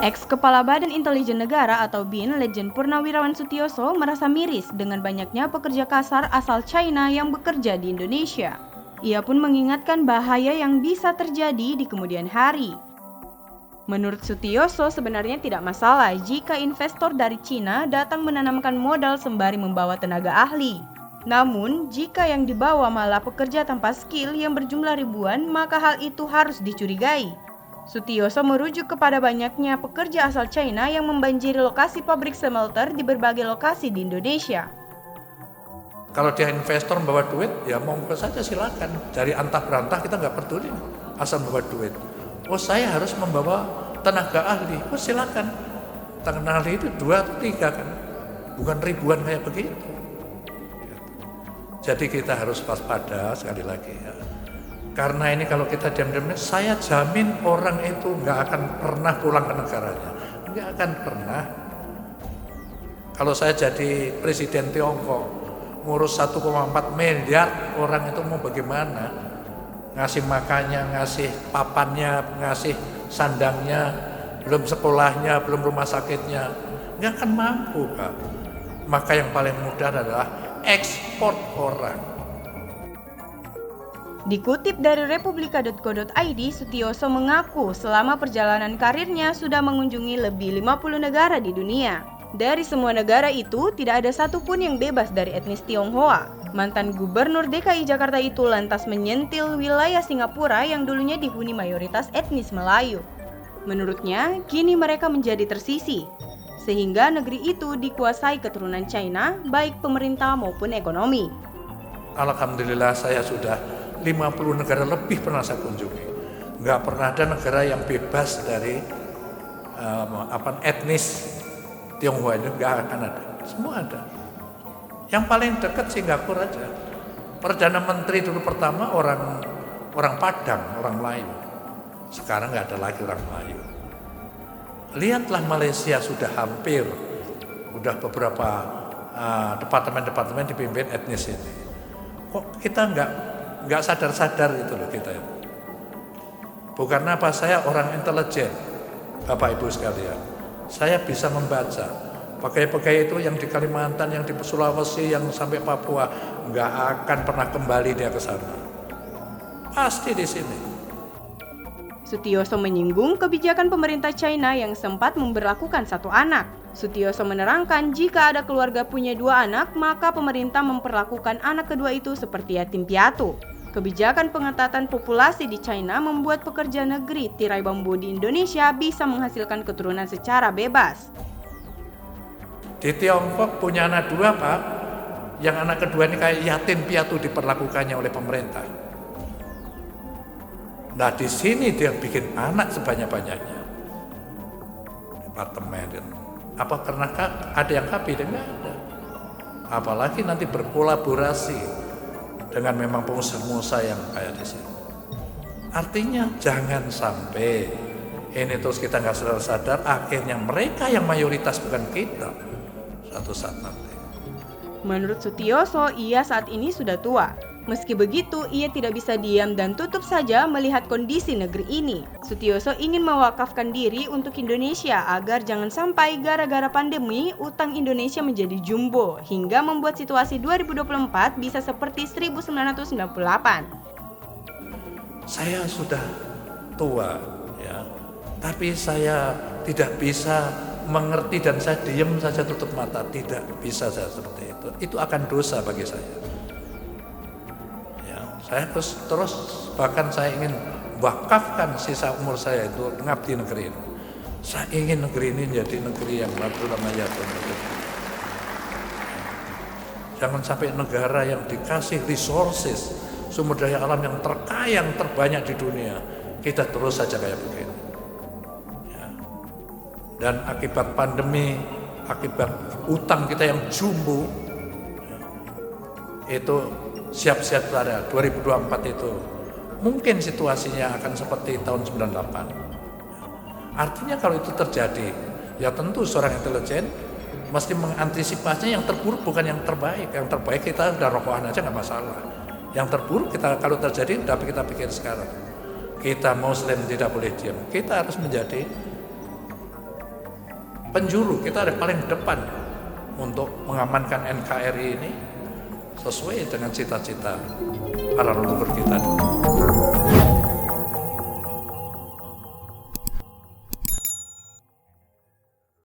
Ex-Kepala Badan Intelijen Negara atau BIN, Letjen Purnawirawan Sutioso merasa miris dengan banyaknya pekerja kasar asal China yang bekerja di Indonesia. Ia pun mengingatkan bahaya yang bisa terjadi di kemudian hari. Menurut Sutioso, sebenarnya tidak masalah jika investor dari China datang menanamkan modal sembari membawa tenaga ahli. Namun, jika yang dibawa malah pekerja tanpa skill yang berjumlah ribuan, maka hal itu harus dicurigai. Sutioso merujuk kepada banyaknya pekerja asal China yang membanjiri lokasi pabrik smelter di berbagai lokasi di Indonesia. Kalau dia investor membawa duit, ya monggo saja silakan. Dari antah berantah kita nggak peduli, asal membawa duit. Oh saya harus membawa tenaga ahli, oh silakan. Tenaga ahli itu 2 atau 3 kan, bukan ribuan kayak begitu. Jadi kita harus waspada sekali lagi ya. Karena ini kalau kita diam-diam, saya jamin orang itu nggak akan pernah pulang ke negaranya, nggak akan pernah. Kalau saya jadi presiden Tiongkok, ngurus 1,4 miliar orang itu mau bagaimana? Ngasih makannya, ngasih papannya, ngasih sandangnya, belum sekolahnya, belum rumah sakitnya, nggak akan mampu Kak. Maka yang paling mudah adalah ekspor orang. Dikutip dari republika.co.id, Sutioso mengaku selama perjalanan karirnya sudah mengunjungi lebih 50 negara di dunia. Dari semua negara itu, tidak ada satupun yang bebas dari etnis Tionghoa. Mantan Gubernur DKI Jakarta itu lantas menyentil wilayah Singapura yang dulunya dihuni mayoritas etnis Melayu. Menurutnya, kini mereka menjadi tersisih, sehingga negeri itu dikuasai keturunan China, baik pemerintah maupun ekonomi. Alhamdulillah saya sudah 50 negara lebih pernah saya kunjungi. Nggak pernah ada negara yang bebas dari etnis Tionghoa, itu nggak akan ada. Semua ada. Yang paling dekat Singapura aja. Perdana Menteri dulu pertama orang Padang, orang Melayu. Sekarang nggak ada lagi orang Melayu. Lihatlah Malaysia sudah hampir, udah beberapa departemen-departemen dipimpin etnis ini. Kok kita nggak sadar-sadar itu loh kita itu. Bukan apa, saya orang intelijen, Bapak Ibu sekalian. Saya bisa membaca pakai-pakai itu yang di Kalimantan, yang di Sulawesi, yang sampai Papua, nggak akan pernah kembali dia ke sana. Pasti di sini. Sutioso menyinggung kebijakan pemerintah China yang sempat memberlakukan 1 anak. Sutioso menerangkan jika ada keluarga punya 2 anak, maka pemerintah memperlakukan anak kedua itu seperti yatim piatu. Kebijakan pengetatan populasi di China membuat pekerja negeri tirai bambu di Indonesia bisa menghasilkan keturunan secara bebas. Di Tiongkok punya anak 2 Pak, yang anak kedua ini kayak yatim piatu diperlakukannya oleh pemerintah. Nah di sini dia bikin anak sebanyak-banyaknya. Departemen. Apa karena ada yang KB? Enggak ada. Apalagi nanti berkolaborasi dengan memang pengusaha-pengusaha yang kayak di sini. Artinya jangan sampai ini terus kita nggak sadar, akhirnya mereka yang mayoritas bukan kita suatu saat nanti. Menurut Sutioso, ia saat ini sudah tua. Meski begitu, ia tidak bisa diam dan tutup saja melihat kondisi negeri ini. Sutioso ingin mewakafkan diri untuk Indonesia agar jangan sampai gara-gara pandemi utang Indonesia menjadi jumbo hingga membuat situasi 2024 bisa seperti 1998. Saya sudah tua ya, tapi saya tidak bisa mengerti dan saya diam saja tutup mata, tidak bisa saya seperti itu. Itu akan dosa bagi saya. Saya terus bahkan saya ingin wakafkan sisa umur saya itu mengabdi negeri ini. Saya ingin negeri ini menjadi negeri yang madhulamaya. Jangan sampai negara yang dikasih resources, sumber daya alam yang terkaya, yang terbanyak di dunia, kita terus saja kayak begini. Ya. Dan akibat pandemi, akibat utang kita yang jumbo, ya, itu siap-siap pada 2024 itu mungkin situasinya akan seperti tahun 98. Artinya kalau itu terjadi, ya tentu seorang intelijen mesti mengantisipasinya yang terburuk bukan yang terbaik. Yang terbaik kita udah rokokan aja nggak masalah. Yang terburuk kita kalau terjadi, tapi kita pikir sekarang. Kita Muslim tidak boleh diam. Kita harus menjadi penjuru. Kita ada paling depan untuk mengamankan NKRI ini sesuai dengan cita-cita para leluhur kita.